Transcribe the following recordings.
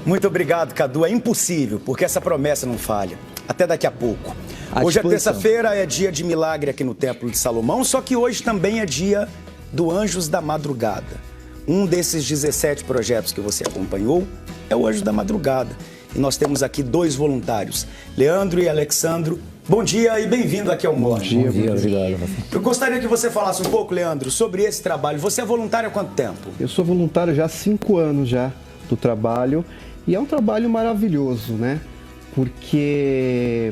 Muito obrigado, Cadu. É impossível, porque essa promessa não falha. Até daqui a pouco. Hoje é terça-feira, é dia de milagre aqui no Templo de Salomão, só que hoje também é dia do Anjos da Madrugada. Um desses 17 projetos que você acompanhou é o Anjo da Madrugada. E nós temos aqui 2 voluntários, Leandro e Alexandro. Bom dia e bem-vindo aqui ao Morte. Bom dia, obrigado. Eu gostaria que você falasse um pouco, Leandro, sobre esse trabalho. Você é voluntário há quanto tempo? Eu sou voluntário já há 5 anos já do trabalho e é um trabalho maravilhoso, né? Porque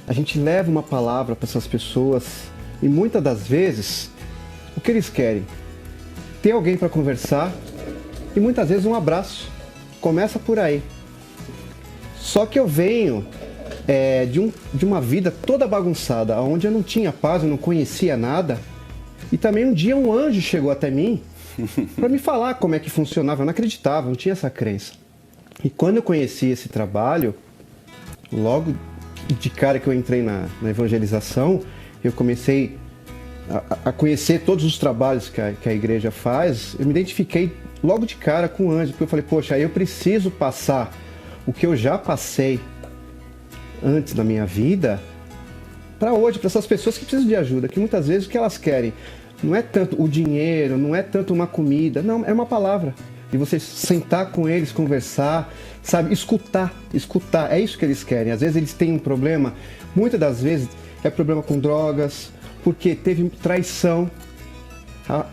a gente leva uma palavra para essas pessoas e muitas das vezes o que eles querem? Ter alguém para conversar e muitas vezes um abraço. Começa por aí. Só que eu venho de uma vida toda bagunçada, onde eu não tinha paz, eu não conhecia nada. E também um dia um anjo chegou até mim para me falar como é que funcionava. Eu não acreditava, não tinha essa crença. E quando eu conheci esse trabalho, logo de cara que eu entrei na evangelização, eu comecei a conhecer todos os trabalhos que a igreja faz. Eu me identifiquei logo de cara com o anjo, porque eu falei, poxa, eu preciso passar o que eu já passei antes da minha vida para hoje, para essas pessoas que precisam de ajuda, que muitas vezes o que elas querem não é tanto o dinheiro, não é tanto uma comida, não, é uma palavra. E você sentar com eles, conversar, sabe, escutar, é isso que eles querem. Às vezes eles têm um problema, muitas das vezes é problema com drogas, porque teve traição,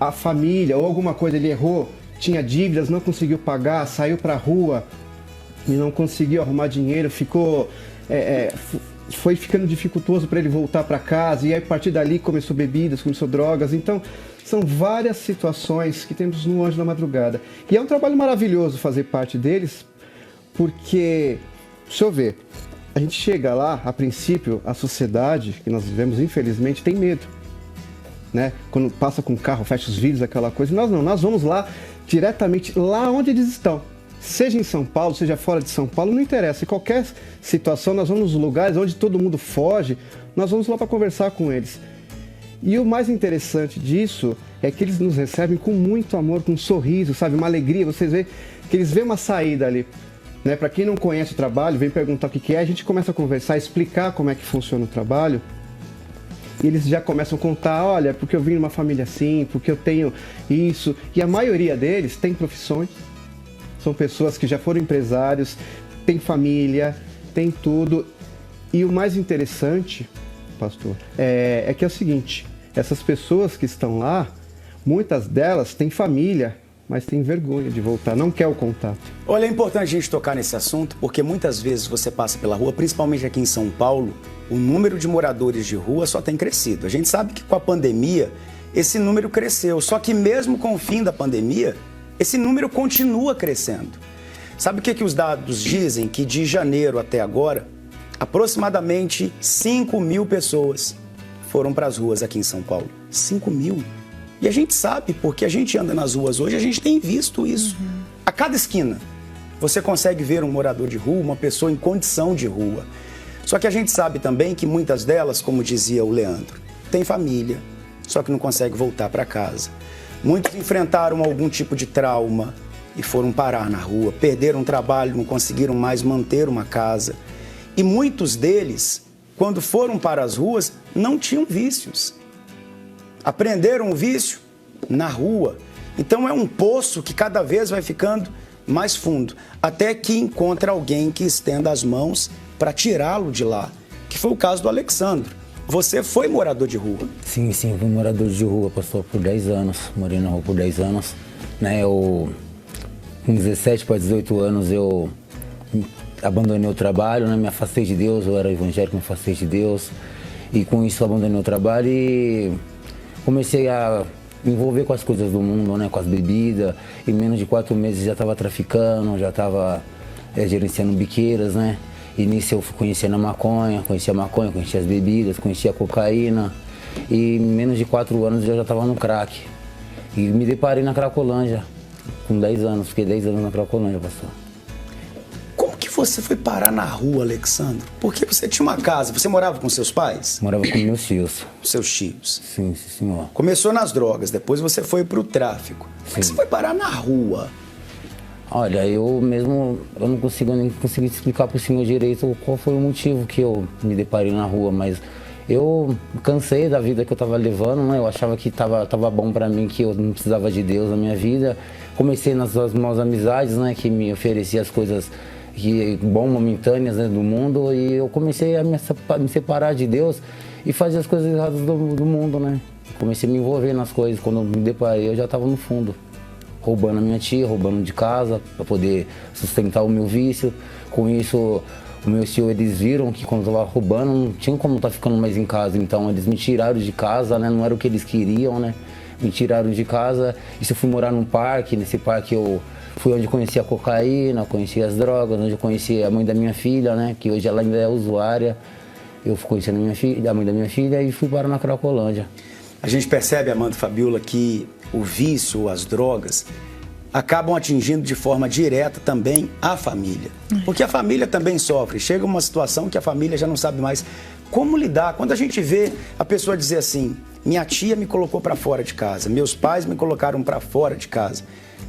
a família ou alguma coisa, ele errou, tinha dívidas, não conseguiu pagar, saiu para a rua e não conseguiu arrumar dinheiro, foi ficando dificultoso para ele voltar para casa, e aí a partir dali começou bebidas, começou drogas. Então são várias situações que temos no Anjo da Madrugada. E é um trabalho maravilhoso fazer parte deles, porque, deixa eu ver, a gente chega lá, a princípio, a sociedade que nós vivemos, infelizmente, tem medo, né? Quando passa com o carro, fecha os vidros, aquela coisa. Nós não, nós vamos lá, diretamente lá onde eles estão. Seja em São Paulo, seja fora de São Paulo, não interessa. Em qualquer situação, nós vamos nos lugares onde todo mundo foge, nós vamos lá para conversar com eles. E o mais interessante disso é que eles nos recebem com muito amor, com um sorriso, sabe? Uma alegria. Vocês veem que eles veem uma saída ali. Né? Para quem não conhece o trabalho, vem perguntar o que é, a gente começa a conversar, explicar como é que funciona o trabalho. E eles já começam a contar, olha, porque eu vim de uma família assim, porque eu tenho isso. E a maioria deles tem profissões. São pessoas que já foram empresários, têm família, têm tudo. E o mais interessante, pastor, é que é o seguinte, essas pessoas que estão lá, muitas delas têm família, mas têm vergonha de voltar, não quer o contato. Olha, é importante a gente tocar nesse assunto, porque muitas vezes você passa pela rua, principalmente aqui em São Paulo, o número de moradores de rua só tem crescido. A gente sabe que com a pandemia, esse número cresceu, só que mesmo com o fim da pandemia, esse número continua crescendo. Sabe o que os dados dizem? Que de janeiro até agora, aproximadamente 5 mil pessoas foram para as ruas aqui em São Paulo. 5 mil. E a gente sabe, porque a gente anda nas ruas hoje, a gente tem visto isso. A cada esquina, você consegue ver um morador de rua, uma pessoa em condição de rua. Só que a gente sabe também que muitas delas, como dizia o Leandro, têm família, só que não consegue voltar para casa. Muitos enfrentaram algum tipo de trauma e foram parar na rua, perderam o trabalho, não conseguiram mais manter uma casa. E muitos deles, quando foram para as ruas, não tinham vícios. Aprenderam o vício na rua. Então é um poço que cada vez vai ficando mais fundo, até que encontra alguém que estenda as mãos para tirá-lo de lá, que foi o caso do Alexandro. Você foi morador de rua? Sim, fui morador de rua, pastor, por 10 anos. Morei na rua por 10 anos. Né, com 17 para 18 anos, eu abandonei o trabalho, né, me afastei de Deus. Eu era evangélico, me afastei de Deus. E com isso, abandonei o trabalho e comecei a me envolver com as coisas do mundo, né, com as bebidas. Em menos de 4 meses já estava traficando, já estava gerenciando biqueiras, né? E nisso eu fui conhecendo a maconha, conhecia as bebidas, conhecia a cocaína. E em menos de 4 anos eu já estava no crack. E me deparei na Cracolândia, com 10 anos. Fiquei 10 anos na Cracolândia, pastor. Como que você foi parar na rua, Alexandro? Porque você tinha uma casa, você morava com seus pais? Morava com meus tios. Seus tios? Sim, senhor. Começou nas drogas, depois você foi pro tráfico. Como é que você foi parar na rua? Olha, eu não consigo nem explicar para o senhor direito qual foi o motivo que eu me deparei na rua, mas eu cansei da vida que eu estava levando, né? Eu achava que tava bom para mim, que eu não precisava de Deus na minha vida. Comecei nas minhas amizades, né, que me ofereciam as coisas momentâneas, né, do mundo, e eu comecei a me separar de Deus e fazer as coisas erradas do mundo, né? Comecei a me envolver nas coisas. Quando eu me deparei, eu já estava no fundo, roubando a minha tia, roubando de casa para poder sustentar o meu vício. Com isso, o meu tio, eles viram que quando eu estava roubando, não tinha como estar ficando mais em casa. Então, eles me tiraram de casa, né? Não era o que eles queriam, né? Me tiraram de casa. Isso eu fui morar num parque. Nesse parque eu fui onde conheci a cocaína, conheci as drogas, onde eu conheci a mãe da minha filha, né? Que hoje ela ainda é usuária. Eu fui conhecendo a mãe da minha filha e fui parar na Cracolândia. A gente percebe, Amanda e Fabiola, que o vício, as drogas, acabam atingindo de forma direta também a família. Porque a família também sofre. Chega uma situação que a família já não sabe mais como lidar. Quando a gente vê a pessoa dizer assim, minha tia me colocou para fora de casa, meus pais me colocaram para fora de casa,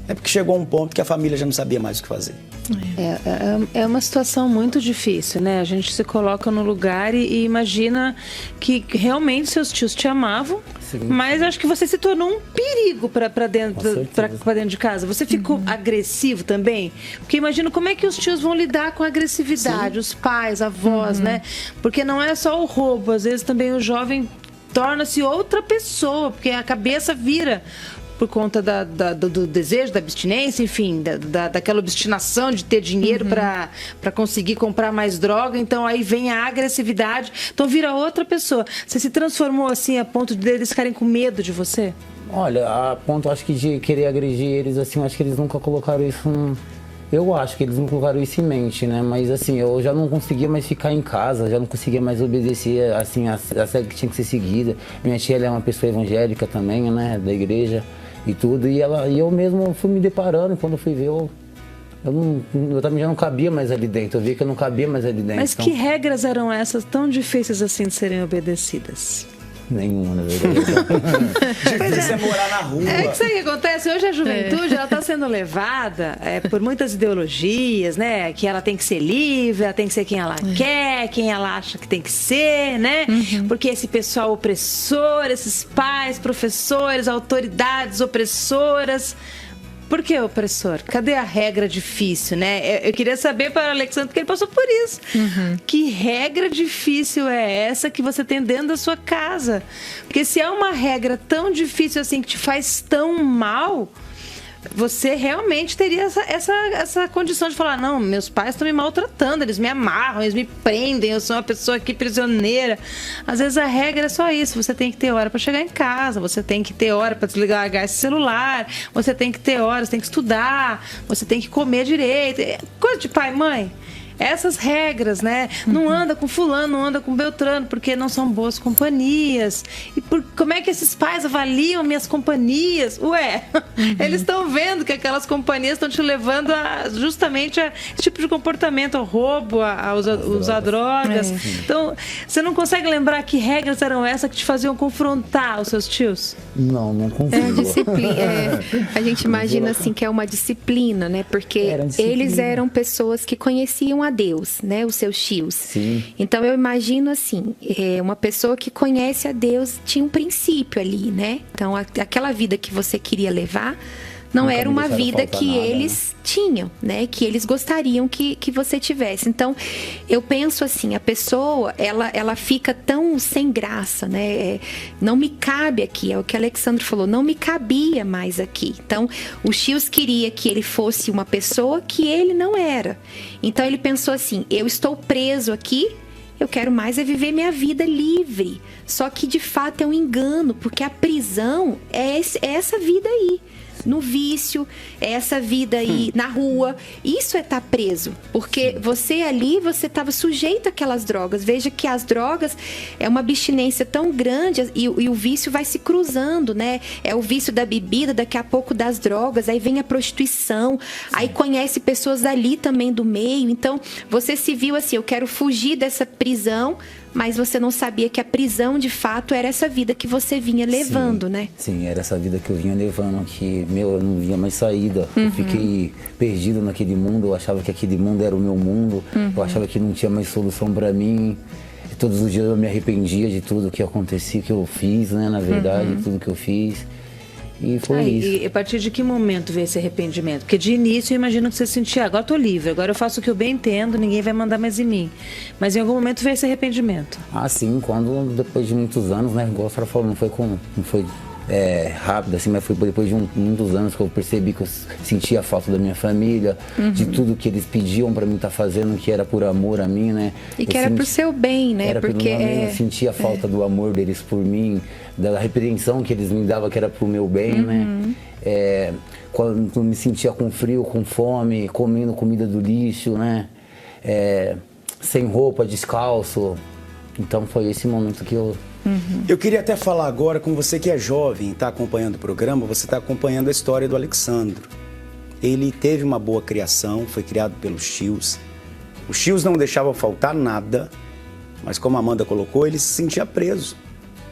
é porque chegou a um ponto que a família já não sabia mais o que fazer. É uma situação muito difícil, né? A gente se coloca no lugar e imagina que realmente seus tios te amavam, sim, mas acho que você se tornou um perigo para dentro de casa. Você ficou agressivo também? Porque imagina como é que os tios vão lidar com a agressividade, sim, os pais, avós, né? Porque não é só o roubo, às vezes também o jovem torna-se outra pessoa, porque a cabeça vira por conta do desejo, da abstinência, enfim, daquela obstinação de ter dinheiro para conseguir comprar mais droga. Então aí vem a agressividade, então vira outra pessoa. Você se transformou assim a ponto de eles ficarem com medo de você? Olha, a ponto, acho que de querer agredir eles, assim, acho que eles nunca colocaram isso. Eu acho que eles não colocaram isso em mente, né? Mas assim, eu já não conseguia mais ficar em casa, já não conseguia mais obedecer, assim, a série que tinha que ser seguida. Minha tia, ela é uma pessoa evangélica também, né? Da igreja e tudo. E eu mesmo fui me deparando, e quando eu fui ver, eu também já não cabia mais ali dentro. Eu vi que eu não cabia mais ali dentro. Mas então, que regras eram essas tão difíceis assim de serem obedecidas? Nenhuma, na verdade. Difícil é morar na rua. É isso aí que acontece. Hoje a juventude ela está sendo levada por muitas ideologias, né? Que ela tem que ser livre, ela tem que ser quem ela quer, quem ela acha que tem que ser, né? Porque esse pessoal opressor, esses pais, professores, autoridades opressoras. Por que opressor? Cadê a regra difícil, né? Eu queria saber para o Alexandre, porque ele passou por isso. Que regra difícil é essa que você tem dentro da sua casa? Porque se é uma regra tão difícil assim, que te faz tão mal, você realmente teria essa condição de falar, não, meus pais estão me maltratando, eles me amarram, eles me prendem, eu sou uma pessoa aqui prisioneira. Às vezes a regra é só isso, você tem que ter hora para chegar em casa, você tem que ter hora para desligar esse celular, você tem que ter horas, tem que estudar, você tem que comer direito, coisa de pai e mãe. Essas regras, né? Não anda com fulano, não anda com Beltrano, porque não são boas companhias. E como é que esses pais avaliam minhas companhias? Ué, eles estão vendo que aquelas companhias estão te levando justamente a esse tipo de comportamento, ao roubo, a usar drogas. Então, você não consegue lembrar que regras eram essas que te faziam confrontar os seus tios? Não consigo. É disciplina. A gente imagina assim que é uma disciplina, né? Porque eles eram pessoas que conheciam a Deus, né? Os seus tios. Sim. Então eu imagino assim, uma pessoa que conhece a Deus tinha um princípio ali, né? Então aquela vida que você queria levar não era uma vida que nada, eles tinham, né? Que eles gostariam que você tivesse. Então, eu penso assim, a pessoa, ela fica tão sem graça, né? Não me cabe aqui, é o que o Alexandre falou, não me cabia mais aqui. Então, os tios queriam que ele fosse uma pessoa que ele não era. Então, ele pensou assim, eu estou preso aqui, eu quero mais é viver minha vida livre. Só que, de fato, é um engano, porque a prisão é essa vida aí. No vício, essa vida aí na rua, isso é estar preso, porque você ali, você estava sujeito àquelas drogas. Veja que as drogas é uma abstinência tão grande e o vício vai se cruzando, né? É o vício da bebida, daqui a pouco das drogas, aí vem a prostituição, aí conhece pessoas ali também do meio. Então, você se viu assim, eu quero fugir dessa prisão, mas você não sabia que a prisão, de fato, era essa vida que você vinha levando, né? Sim, era essa vida que eu vinha levando, que, eu não via mais saída. Eu fiquei perdido naquele mundo, eu achava que aquele mundo era o meu mundo, eu achava que não tinha mais solução para mim. E todos os dias eu me arrependia de tudo que acontecia, que eu fiz, né, na verdade, tudo que eu fiz. E foi isso. E a partir de que momento veio esse arrependimento? Porque de início eu imagino que você sentia, agora eu tô livre, agora eu faço o que eu bem entendo, ninguém vai mandar mais em mim. Mas em algum momento veio esse arrependimento? Ah, sim, quando depois de muitos anos, né, igual a senhora falou, não foi rápido, assim, mas foi depois de muitos anos que eu percebi que eu sentia a falta da minha família, de tudo que eles pediam para mim estar fazendo, que era por amor a mim, né? E que era pro seu bem, né? Era porque eu sentia a falta do amor deles por mim, da repreensão que eles me davam, que era pro meu bem, né? Quando eu me sentia com frio, com fome, comendo comida do lixo, né? Sem roupa, descalço. Então foi esse momento que eu... Eu queria até falar agora com você que é jovem e está acompanhando o programa, você está acompanhando a história do Alexandro. Ele teve uma boa criação, foi criado pelos tios. Os tios não deixavam faltar nada, mas como a Amanda colocou, ele se sentia preso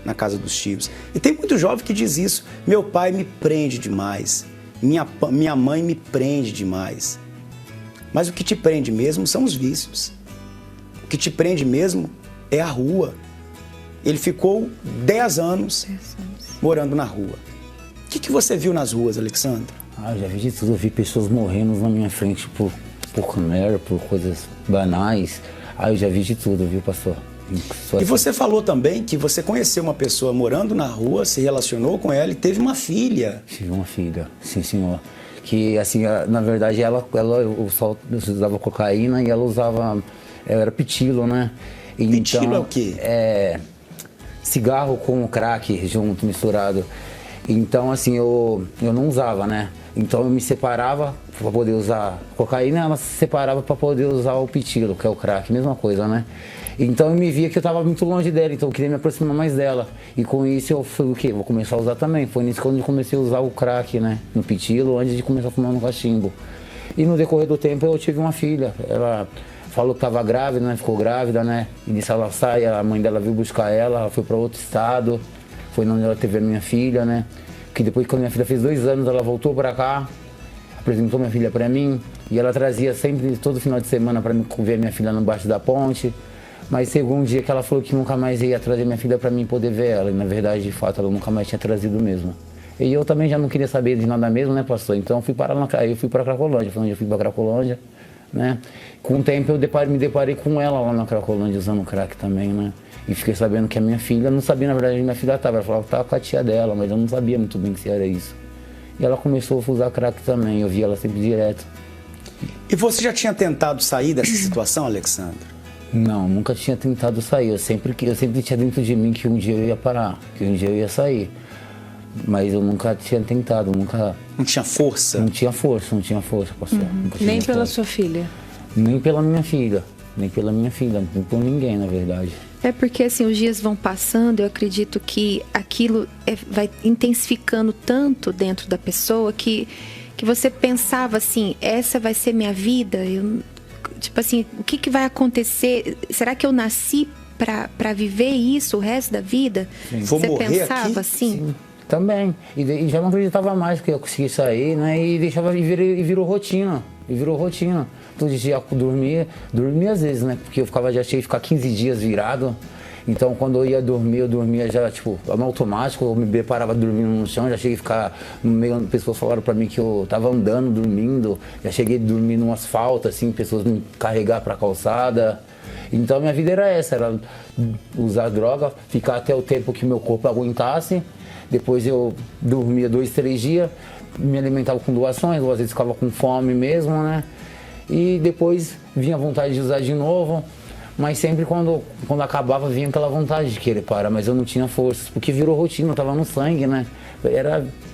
na casa dos tios. E tem muito jovem que diz isso: meu pai me prende demais, minha mãe me prende demais. Mas o que te prende mesmo são os vícios. O que te prende mesmo é a rua. Ele ficou 10 anos morando na rua. O que você viu nas ruas, Alexandre? Ah, eu já vi de tudo. Eu vi pessoas morrendo na minha frente por comer, por coisas banais. Ah, eu já vi de tudo, viu, pastor? E você falou também que você conheceu uma pessoa morando na rua, se relacionou com ela e teve uma filha. Tive uma filha, sim, senhor. Que, assim, na verdade, ela usava cocaína e ela era pitilo, né? Pitilo então, é o quê? Cigarro com crack junto, misturado. Então, assim, eu não usava, né? Então eu me separava para poder usar cocaína, ela se separava para poder usar o pitilo, que é o crack, mesma coisa, né? Então eu me via que eu estava muito longe dela, então eu queria me aproximar mais dela. E com isso eu fui o quê? Vou começar a usar também. Foi nisso que eu comecei a usar o crack, né? No pitilo, antes de começar a fumar no cachimbo. E no decorrer do tempo eu tive uma filha. Ela falou que estava grávida, né? Ficou grávida, né? E nisso ela sai, a mãe dela veio buscar ela foi para outro estado. Foi onde ela teve a minha filha, né? Que depois que a minha filha fez 2 anos, ela voltou para cá, apresentou minha filha para mim. E ela trazia sempre, todo final de semana, para mim ver minha filha embaixo da ponte. Mas chegou um dia que ela falou que nunca mais ia trazer minha filha para mim poder ver ela. E na verdade, de fato, ela nunca mais tinha trazido mesmo. E eu também já não queria saber de nada mesmo, né, pastor? Então eu fui para Cracolândia, foi onde eu fui para Cracolândia, né? Com o tempo eu me deparei com ela lá na Cracolândia usando crack também, né? E fiquei sabendo que a minha filha, não sabia na verdade onde minha filha estava. Ela falava que estava com a tia dela, mas eu não sabia muito bem se era isso. E ela começou a usar crack também, eu via ela sempre direto. E você já tinha tentado sair dessa situação, Alexandre? Não, nunca tinha tentado sair. Eu sempre tinha dentro de mim que um dia eu ia parar, que um dia eu ia sair. Mas eu nunca tinha tentado, nunca... Não tinha força? Não tinha força, pastor. Nem pela sua filha? Nem pela minha filha, nem por ninguém, na verdade. É porque, assim, os dias vão passando, eu acredito que aquilo vai intensificando tanto dentro da pessoa que você pensava assim, essa vai ser minha vida? Tipo assim, o que vai acontecer? Será que eu nasci para viver isso o resto da vida? Sim. Vou morrer pensava aqui? assim? Sim, também. E já não acreditava mais que eu conseguia sair, né? E virou rotina. Todo dia eu dormia às vezes, né? Porque eu já cheguei a ficar 15 dias virado. Então, quando eu ia dormir, eu dormia já, tipo, no automático, eu me preparava dormindo no chão, já cheguei a ficar no meio, pessoas falaram pra mim que eu tava andando, dormindo, já cheguei a dormir no asfalto, assim, pessoas me carregar pra calçada. Então, minha vida era essa, era usar droga, ficar até o tempo que meu corpo aguentasse, depois eu dormia 2, 3 dias, me alimentava com doações, ou às vezes ficava com fome mesmo, né? E depois vinha a vontade de usar de novo. Mas sempre quando acabava vinha aquela vontade de querer parar, mas eu não tinha forças, porque virou rotina, tava no sangue, né?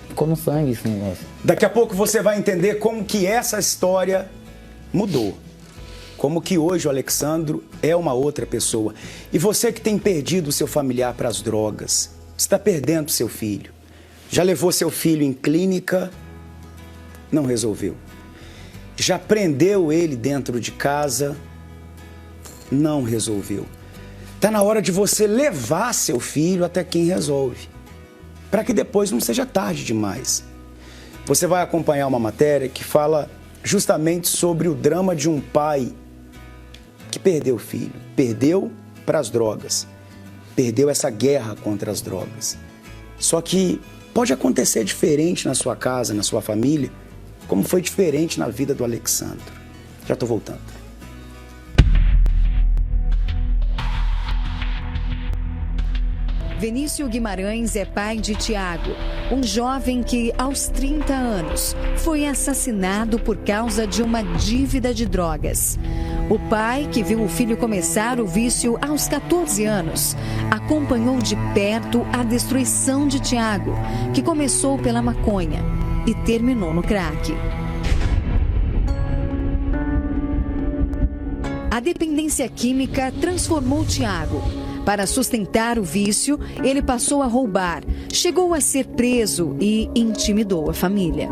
Ficou no sangue esse negócio. Daqui a pouco você vai entender como que essa história mudou. Como que hoje o Alexandro é uma outra pessoa. E você que tem perdido o seu familiar para as drogas, está perdendo seu filho. Já levou seu filho em clínica, não resolveu. Já prendeu ele dentro de casa, não resolveu. Está na hora de você levar seu filho até quem resolve, para que depois não seja tarde demais. Você vai acompanhar uma matéria que fala justamente sobre o drama de um pai que perdeu o filho, perdeu para as drogas, perdeu essa guerra contra as drogas. Só que pode acontecer diferente na sua casa, na sua família, como foi diferente na vida do Alexandro. Já estou voltando. Vinícius Guimarães é pai de Tiago, um jovem que, aos 30 anos, foi assassinado por causa de uma dívida de drogas. O pai, que viu o filho começar o vício aos 14 anos, acompanhou de perto a destruição de Tiago, que começou pela maconha e terminou no crack. A dependência química transformou Tiago. Para sustentar o vício, ele passou a roubar, chegou a ser preso e intimidou a família.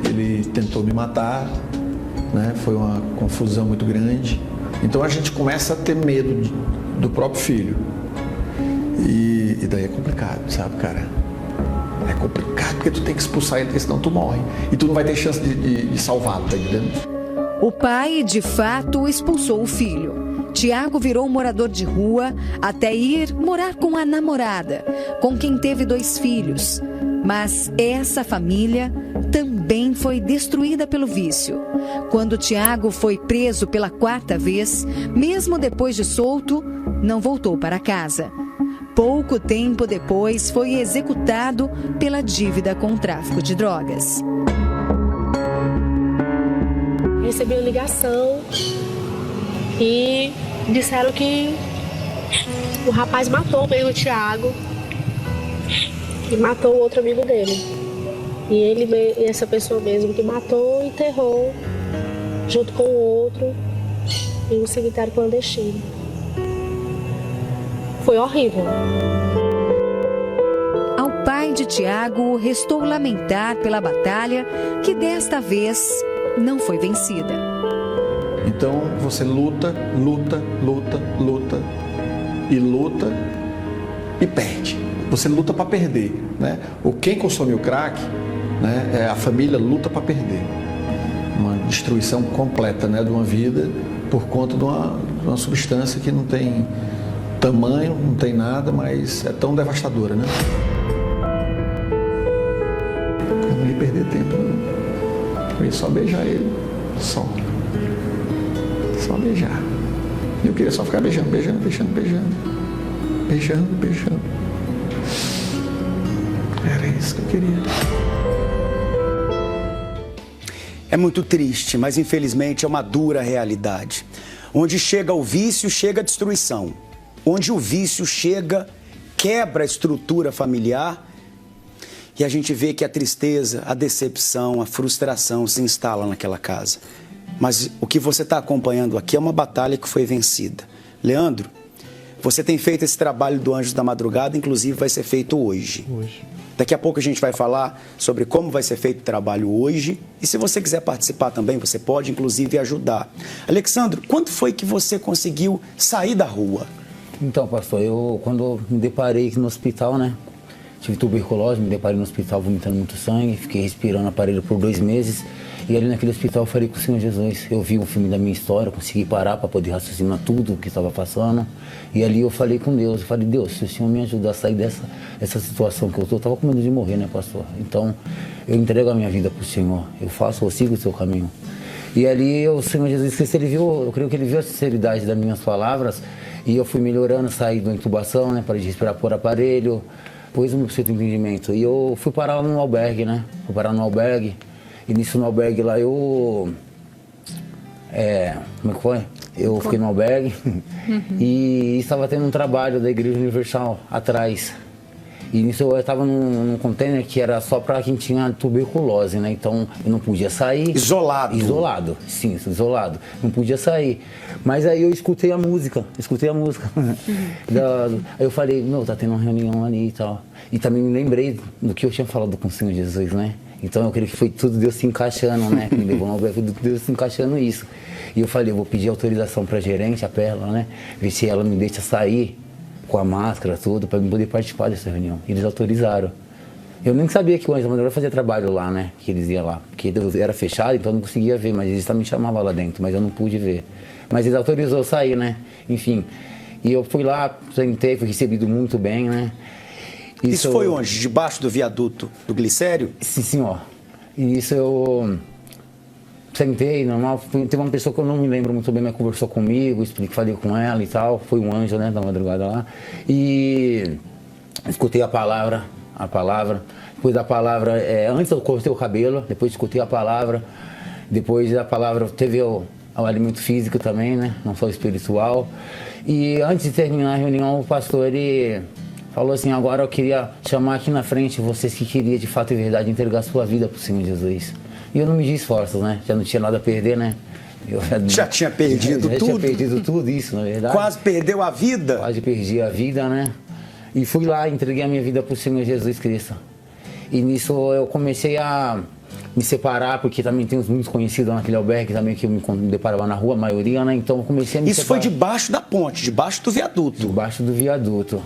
Ele tentou me matar, né? Foi uma confusão muito grande. Então a gente começa a ter medo do próprio filho. E daí é complicado, sabe, cara? É complicado porque tu tem que expulsar ele, porque senão tu morre. E tu não vai ter chance de salvá-lo, tá entendendo? O pai, de fato, expulsou o filho. Tiago virou morador de rua até ir morar com a namorada, com quem teve 2 filhos. Mas essa família também foi destruída pelo vício. Quando Tiago foi preso pela 4ª vez, mesmo depois de solto, não voltou para casa. Pouco tempo depois, foi executado pela dívida com o tráfico de drogas. Recebi uma ligação e disseram que o rapaz matou mesmo o Tiago e matou o outro amigo dele. E essa pessoa mesmo que matou, enterrou junto com o outro em um cemitério clandestino. Foi horrível. Ao pai de Tiago, restou lamentar pela batalha que desta vez não foi vencida. Então você luta e perde. Você luta para perder, né? Ou quem consome o crack, né? A família luta para perder. Uma destruição completa, né? De uma vida por conta de uma substância que não tem tamanho, não tem nada, mas é tão devastadora, né? Eu não ia perder tempo, não. Eu ia só beijar ele, só beijar. Eu queria só ficar beijando. Era isso que eu queria. É muito triste, mas infelizmente é uma dura realidade. Onde chega o vício, chega a destruição. Onde o vício chega, quebra a estrutura familiar e a gente vê que a tristeza, a decepção, a frustração se instala naquela casa. Mas o que você está acompanhando aqui é uma batalha que foi vencida. Leandro, você tem feito esse trabalho do Anjos da Madrugada, inclusive vai ser feito hoje. Daqui a pouco a gente vai falar sobre como vai ser feito o trabalho hoje. E se você quiser participar também, você pode, inclusive, ajudar. Alexandro, quando foi que você conseguiu sair da rua? Então, pastor, quando me deparei aqui no hospital, né? Tive tuberculose, me deparei no hospital vomitando muito sangue, fiquei respirando aparelho por 2 meses. E ali naquele hospital eu falei com o Senhor Jesus. Eu vi um filme da minha história, consegui parar para poder raciocinar tudo o que estava passando. E ali eu falei com Deus. Eu falei, Deus, se o Senhor me ajudar a sair dessa situação que eu estava com medo de morrer, né, pastor? Então, eu entrego a minha vida para o Senhor. Eu sigo o seu caminho. E ali o Senhor Jesus, eu creio que ele viu a sinceridade das minhas palavras. E eu fui melhorando, saí da intubação, né, para respirar por aparelho. Pôs o meu entendimento. E eu fui parar no albergue, né? Fui parar no albergue. E nisso no albergue lá como é que foi? Eu fiquei no albergue e estava tendo um trabalho da Igreja Universal atrás. E nisso eu estava num container que era só para quem tinha tuberculose, né? Então eu não podia sair. Isolado? Isolado, sim, isolado. Não podia sair. Mas aí eu escutei a música. Aí eu falei, tá tendo uma reunião ali e tal. E também me lembrei do que eu tinha falado com o Senhor Jesus, né? Então eu creio que foi tudo Deus se encaixando, né? Que me levou no Albergue, foi tudo Deus se encaixando isso. E eu falei, eu vou pedir autorização pra gerente, a Perla, né? Ver se ela me deixa sair com a máscara, tudo, pra eu poder participar dessa reunião. E eles autorizaram. Eu nem sabia que o Anjo da Madrugada fazia trabalho lá, né? Que eles iam lá. Porque era fechado, então eu não conseguia ver, mas eles também chamavam lá dentro, mas eu não pude ver. Mas eles autorizou eu sair, né? Enfim. E eu fui lá, sentei, fui recebido muito bem, né? Isso foi onde? Debaixo do viaduto do Glicério? Sim, senhor. E isso eu sentei, normal. Teve uma pessoa que eu não me lembro muito bem, mas conversou comigo, falei com ela e tal. Foi um anjo, né, da madrugada lá. E escutei a palavra. Depois da palavra, antes eu cortei o cabelo, depois escutei a palavra. Depois da palavra teve o alimento físico também, né, não só espiritual. E antes de terminar a reunião, o pastor, ele falou assim, agora eu queria chamar aqui na frente vocês que queriam de fato e verdade entregar sua vida para o Senhor Jesus. E eu não me di esforços, né? Já não tinha nada a perder, né? Já tinha perdido tudo? Já tinha perdido tudo isso, na verdade. Quase perdeu a vida? Quase perdi a vida, né? E fui lá, entreguei a minha vida para o Senhor Jesus Cristo. E nisso eu comecei a me separar, porque também tem muitos conhecidos naquele albergue também que eu me deparava na rua, a maioria, né? Então eu comecei a me separar. Isso foi debaixo da ponte, debaixo do viaduto? Debaixo do viaduto.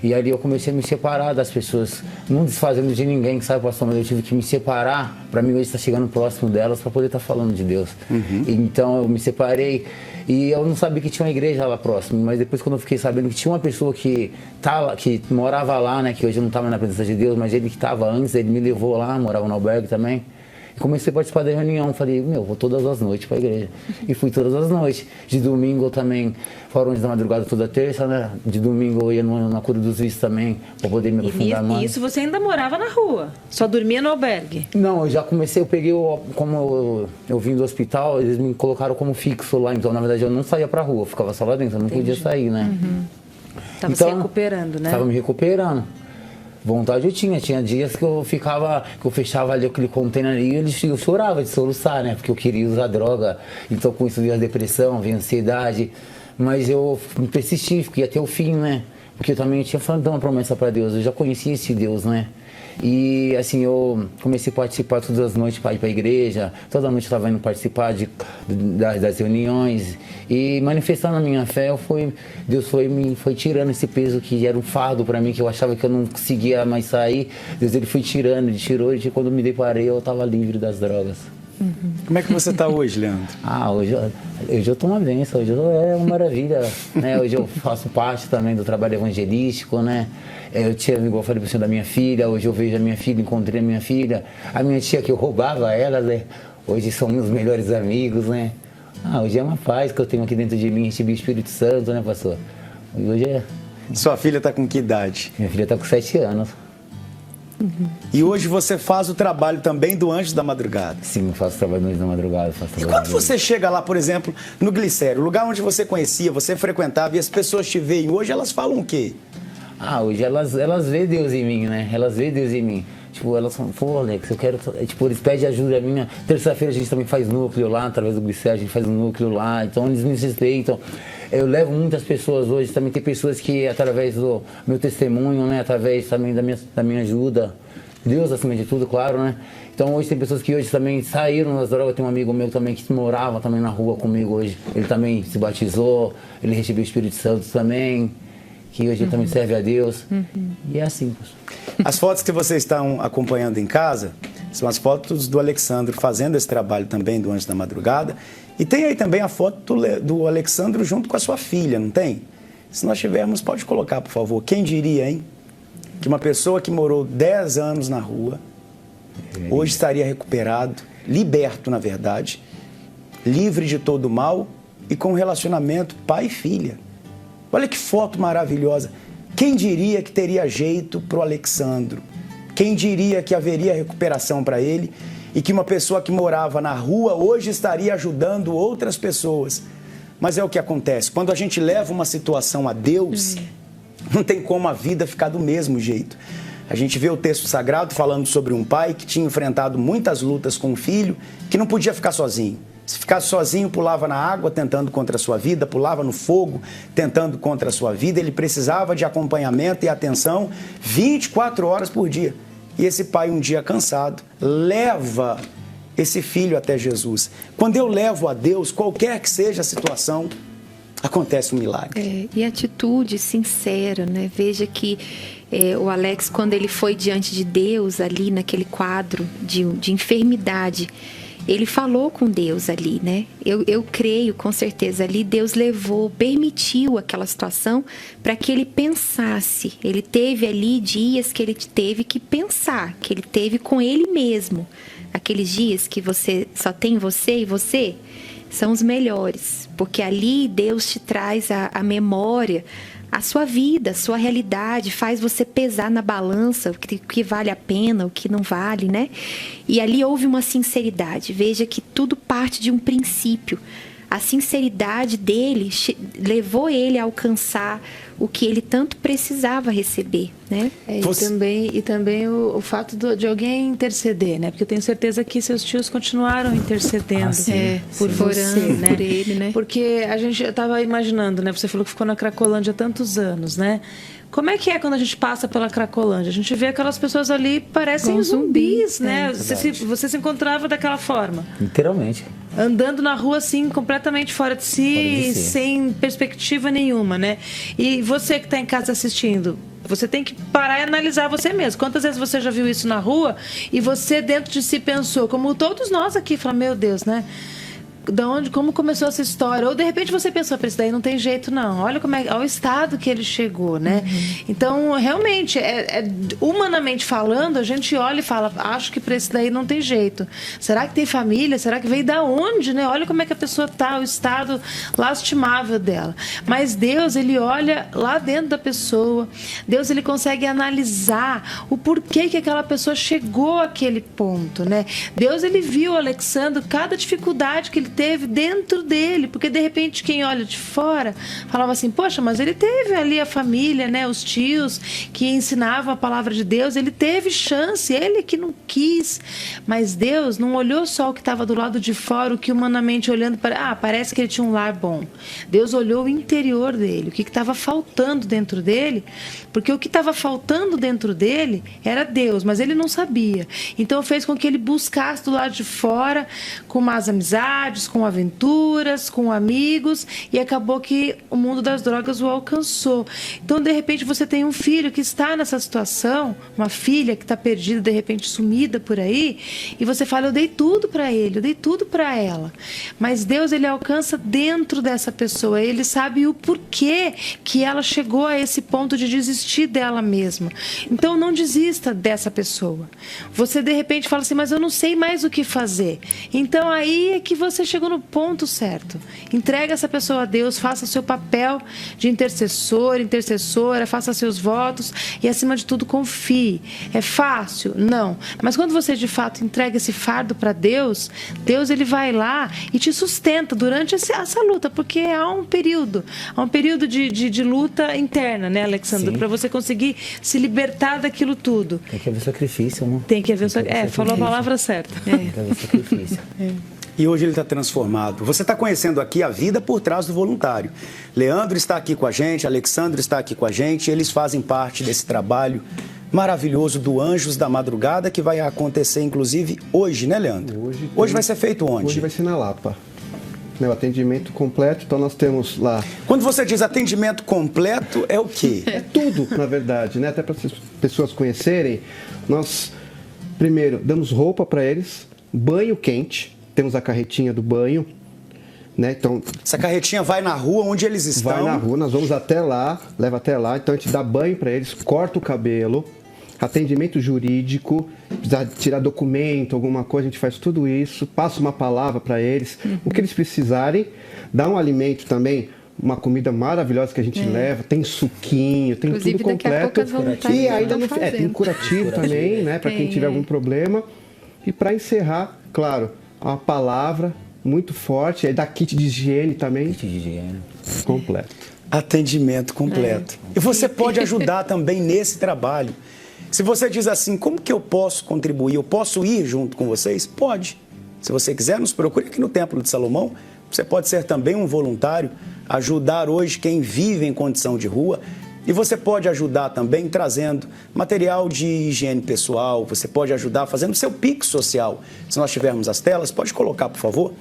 E ali eu comecei a me separar das pessoas, não desfazendo de ninguém, sabe, pastor? Mas eu tive que me separar para mim hoje estar chegando próximo delas para poder estar falando de Deus. Então eu me separei e eu não sabia que tinha uma igreja lá próximo, mas depois quando eu fiquei sabendo que tinha uma pessoa que morava lá, né, que hoje eu não estava na presença de Deus, mas ele que estava antes, ele me levou lá, morava no albergue também. Comecei a participar da reunião, falei, vou todas as noites para a igreja. E fui todas as noites. De domingo eu também, fora onde da madrugada toda terça, né? De domingo eu ia na Cura dos Vícios também, para poder me aprofundar mais. E isso você ainda morava na rua? Só dormia no albergue? Não, eu já comecei, eu peguei, como eu vim do hospital, eles me colocaram como fixo lá, então na verdade eu não saía para a rua, eu ficava só lá dentro, eu não podia sair, né? Estava se recuperando, né? Estava me recuperando. Vontade eu tinha dias que eu fechava ali aquele container ali e eu chorava de soluçar, né? Porque eu queria usar droga, então com isso veio a depressão, veio a ansiedade, mas eu persisti, fiquei até o fim, né? Porque eu também tinha falado uma promessa para Deus, eu já conhecia esse Deus, né? E assim, eu comecei a participar todas as noites para ir para a igreja, toda noite eu estava indo participar das reuniões e manifestando a minha fé, Deus foi tirando esse peso que era um fardo para mim, que eu achava que eu não conseguia mais sair. Deus ele foi tirando, ele tirou e quando eu me deparei eu estava livre das drogas. Como é que você está hoje, Leandro? Hoje eu estou uma bênção, hoje é uma maravilha, né? Hoje eu faço parte também do trabalho evangelístico, né? Eu tinha, igual eu falei para você, da minha filha, hoje eu vejo a minha filha, encontrei a minha filha, a minha tia que eu roubava ela, né? Hoje são meus melhores amigos, né? Hoje é uma paz que eu tenho aqui dentro de mim, recebi o Espírito Santo, né, pastor? E hoje é... Sua filha está com que idade? Minha filha está com 7 anos. E hoje você faz o trabalho também do Anjo da Madrugada? Sim, eu faço trabalho do Anjo da Madrugada. E quando você chega lá, por exemplo, no Glicério, lugar onde você conhecia, você frequentava e as pessoas te veem, hoje elas falam o quê? Hoje elas veem Deus em mim, né? Elas veem Deus em mim. Tipo, elas falam, pô, Alex, eu quero... Tipo, eles pedem ajuda minha. Terça-feira a gente também faz núcleo lá, através do Glicério, a gente faz um núcleo lá. Então, eles me respeitam. Eu levo muitas pessoas hoje. Também tem pessoas que, através do meu testemunho, né? Através também da minha ajuda. Deus, acima de tudo, claro, né? Então, hoje tem pessoas que hoje também saíram das drogas. Tem um amigo meu também que morava também na rua comigo hoje. Ele também se batizou, ele recebeu o Espírito Santo também. Que hoje também serve a Deus. E é assim. As fotos que vocês estão acompanhando em casa são as fotos do Alexandro fazendo esse trabalho também do Anjo da Madrugada. E tem aí também a foto do Alexandro junto com a sua filha, não tem? Se nós tivermos, pode colocar, por favor. Quem diria, hein? Que uma pessoa que morou 10 anos na rua, hoje estaria recuperado, liberto, na verdade, livre de todo o mal e com um relacionamento pai e filha. Olha que foto maravilhosa. Quem diria que teria jeito para o Alexandro? Quem diria que haveria recuperação para ele e que uma pessoa que morava na rua hoje estaria ajudando outras pessoas? Mas é o que acontece. Quando a gente leva uma situação a Deus, não tem como a vida ficar do mesmo jeito. A gente vê o texto sagrado falando sobre um pai que tinha enfrentado muitas lutas com o filho, que não podia ficar sozinho. Se ficasse sozinho, pulava na água tentando contra a sua vida, pulava no fogo tentando contra a sua vida. Ele precisava de acompanhamento e atenção 24 horas por dia. E esse pai, um dia cansado, leva esse filho até Jesus. Quando eu levo a Deus, qualquer que seja a situação, acontece um milagre. E atitude sincera, né? Veja que o Alex, quando ele foi diante de Deus ali naquele quadro de enfermidade, ele falou com Deus ali, né? Eu creio, com certeza, ali Deus permitiu aquela situação para que ele pensasse. Ele teve ali dias que ele teve que pensar, que ele teve com ele mesmo. Aqueles dias que você só tem você e você, são os melhores, porque ali Deus te traz a memória, a sua vida, a sua realidade, faz você pesar na balança o que vale a pena, o que não vale, né? E ali houve uma sinceridade. Veja que tudo parte de um princípio. A sinceridade dele levou ele a alcançar o que ele tanto precisava receber, né? E também o fato de alguém interceder, né? Porque eu tenho certeza que seus tios continuaram intercedendo por você, né? Por ele, né? Porque eu estava imaginando, né? Você falou que ficou na Cracolândia há tantos anos, né? Como é que é quando a gente passa pela Cracolândia? A gente vê aquelas pessoas ali, parecem zumbis, né? Você se encontrava daquela forma. Literalmente. Andando na rua, assim, completamente fora de si, sem perspectiva nenhuma, né? E você que está em casa assistindo, você tem que parar e analisar você mesmo. Quantas vezes você já viu isso na rua e você dentro de si pensou, como todos nós aqui, fala, meu Deus, né? Como começou essa história? Ou de repente você pensou, para isso daí não tem jeito não. Olha olha o estado que ele chegou, né? Então, realmente, humanamente falando, a gente olha e fala, acho que para esse daí não tem jeito. Será que tem família? Será que veio da onde, né? Olha como é que a pessoa tá, o estado lastimável dela. Mas Deus, ele olha lá dentro da pessoa. Deus, ele consegue analisar o porquê que aquela pessoa chegou àquele ponto, né? Deus, ele viu, Alexandre, cada dificuldade que ele teve dentro dele, porque de repente quem olha de fora falava assim, poxa, mas ele teve ali a família, né, os tios que ensinavam a palavra de Deus, ele teve chance, ele que não quis, mas Deus não olhou só o que estava do lado de fora, o que humanamente olhando para, parece que ele tinha um lar bom. Deus olhou o interior dele, o que estava faltando dentro dele, porque o que estava faltando dentro dele era Deus, mas ele não sabia. Então fez com que ele buscasse do lado de fora, com más amizades, com aventuras, com amigos, e acabou que o mundo das drogas o alcançou. Então, de repente, você tem um filho que está nessa situação, uma filha que está perdida, de repente sumida por aí, e você fala, eu dei tudo para ele, eu dei tudo para ela. Mas Deus, ele alcança dentro dessa pessoa, ele sabe o porquê que ela chegou a esse ponto de desistir dela mesma. Então, não desista dessa pessoa. Você, de repente, fala assim, mas eu não sei mais o que fazer. Então, aí é que você chegou no ponto certo. Entrega essa pessoa a Deus, faça seu papel de intercessora, faça seus votos e, acima de tudo, confie. É fácil? Não. Mas quando você, de fato, entrega esse fardo para Deus, Deus, ele vai lá e te sustenta durante essa luta, porque há um período de luta interna, né, Alexandre? Para você conseguir se libertar daquilo tudo. Tem que haver sacrifício, né? Tem que haver sacrifício. Falou a palavra certa. Tem que haver sacrifício. E hoje ele está transformado. Você está conhecendo aqui a vida por trás do voluntário. Leandro está aqui com a gente, Alexandre está aqui com a gente. Eles fazem parte desse trabalho maravilhoso do Anjos da Madrugada, que vai acontecer, inclusive, hoje, né, Leandro? Hoje vai ser feito onde? Hoje vai ser na Lapa. O atendimento completo, então nós temos lá... Quando você diz atendimento completo, é o quê? É tudo, na verdade, né? Até para as pessoas conhecerem, nós, primeiro, damos roupa para eles, banho quente, temos a carretinha do banho, né? Então, essa carretinha vai na rua onde eles estão? Vai na rua, nós vamos até lá, leva até lá, então a gente dá banho para eles, corta o cabelo, atendimento jurídico, precisar tirar documento, alguma coisa, a gente faz tudo isso, passa uma palavra para eles, o que eles precisarem, dá um alimento também, uma comida maravilhosa que a gente leva, tem suquinho, tem inclusive, tudo completo. E ainda não tem curativo também, né, para quem tiver algum problema. E para encerrar, claro, uma palavra muito forte, aí dá kit de higiene também. Kit de higiene. Completo. Atendimento completo. E você pode ajudar também nesse trabalho. Se você diz assim, como que eu posso contribuir? Eu posso ir junto com vocês? Pode. Se você quiser, nos procure aqui no Templo de Salomão. Você pode ser também um voluntário, ajudar hoje quem vive em condição de rua. E você pode ajudar também trazendo material de higiene pessoal, você pode ajudar fazendo seu Pix social. Se nós tivermos as telas, pode colocar, por favor.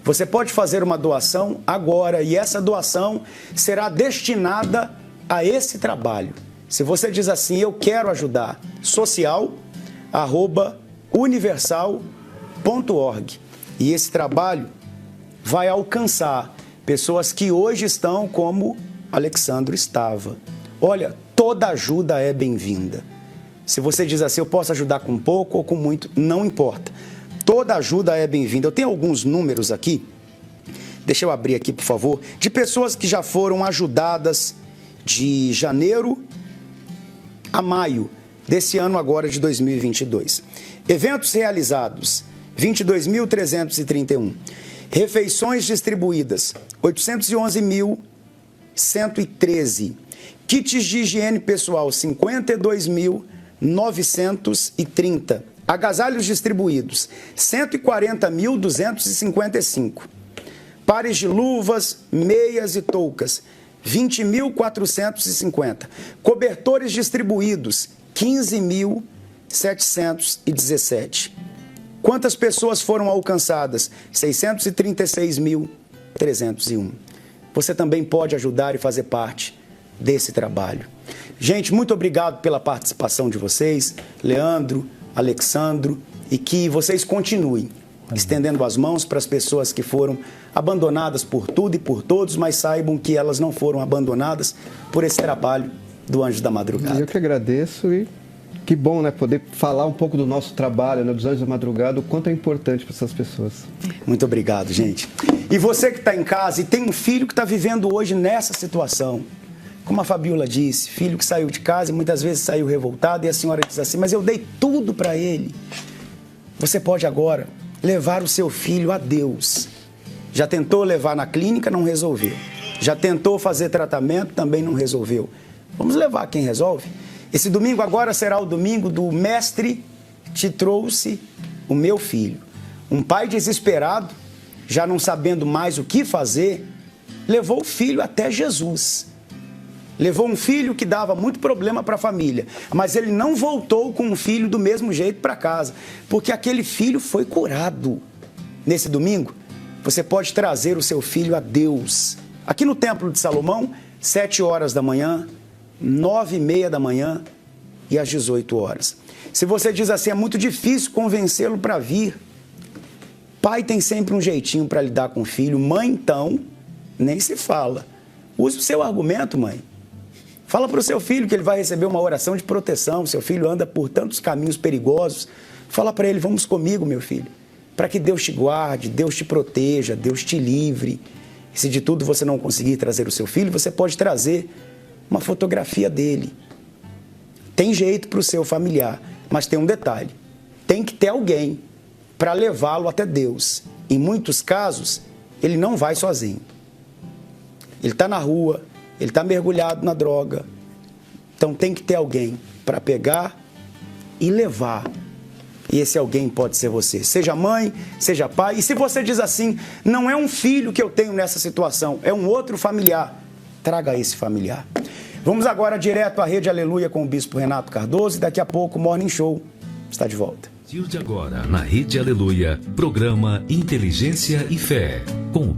Você pode fazer uma doação agora e essa doação será destinada a esse trabalho. Se você diz assim, eu quero ajudar, social@universal.org. E esse trabalho vai alcançar pessoas que hoje estão como Alexandro estava. Olha, toda ajuda é bem-vinda. Se você diz assim, eu posso ajudar com pouco ou com muito, não importa. Toda ajuda é bem-vinda. Eu tenho alguns números aqui, deixa eu abrir aqui, por favor, de pessoas que já foram ajudadas de janeiro a maio desse ano agora de 2022. Eventos realizados, 22.331. Refeições distribuídas, 811.113. Kits de higiene pessoal, 52.930. Agasalhos distribuídos, 140.255. Pares de luvas, meias e toucas, 20.450. Cobertores distribuídos, 15.717. Quantas pessoas foram alcançadas? 636.301. Você também pode ajudar e fazer parte desse trabalho. Gente, muito obrigado pela participação de vocês, Leandro, Alexandro, e que vocês continuem estendendo as mãos para as pessoas que foram abandonadas por tudo e por todos, mas saibam que elas não foram abandonadas por esse trabalho do Anjos da Madrugada. Eu que agradeço e que bom, né, poder falar um pouco do nosso trabalho, né, dos Anjos da Madrugada, o quanto é importante para essas pessoas. Muito obrigado, gente. E você que está em casa e tem um filho que está vivendo hoje nessa situação, como a Fabiola disse, filho que saiu de casa e muitas vezes saiu revoltado e a senhora diz assim, mas eu dei tudo para ele. Você pode agora levar o seu filho a Deus. Já tentou levar na clínica, não resolveu. Já tentou fazer tratamento, também não resolveu. Vamos levar quem resolve. Esse domingo agora será o domingo do Mestre te trouxe o meu filho. Um pai desesperado, já não sabendo mais o que fazer, levou o filho até Jesus. Levou um filho que dava muito problema para a família, mas ele não voltou com um filho do mesmo jeito para casa, porque aquele filho foi curado. Nesse domingo, você pode trazer o seu filho a Deus. Aqui no Templo de Salomão, 7 horas da manhã, 9h30 da manhã e às 18 horas. Se você diz assim, é muito difícil convencê-lo para vir. Pai tem sempre um jeitinho para lidar com o filho. Mãe, então, nem se fala. Use o seu argumento, mãe. Fala para o seu filho que ele vai receber uma oração de proteção. Seu filho anda por tantos caminhos perigosos. Fala para ele, vamos comigo, meu filho. Para que Deus te guarde, Deus te proteja, Deus te livre. E se de tudo você não conseguir trazer o seu filho, você pode trazer uma fotografia dele. Tem jeito para o seu familiar, mas tem um detalhe. Tem que ter alguém para levá-lo até Deus. Em muitos casos, ele não vai sozinho. Ele está na rua, ele está mergulhado na droga. Então tem que ter alguém para pegar e levar. E esse alguém pode ser você. Seja mãe, seja pai. E se você diz assim, não é um filho que eu tenho nessa situação, é um outro familiar, traga esse familiar. Vamos agora direto à Rede Aleluia com o Bispo Renato Cardoso e daqui a pouco o Morning Show está de volta. De agora, na Rede Aleluia, programa Inteligência e Fé, com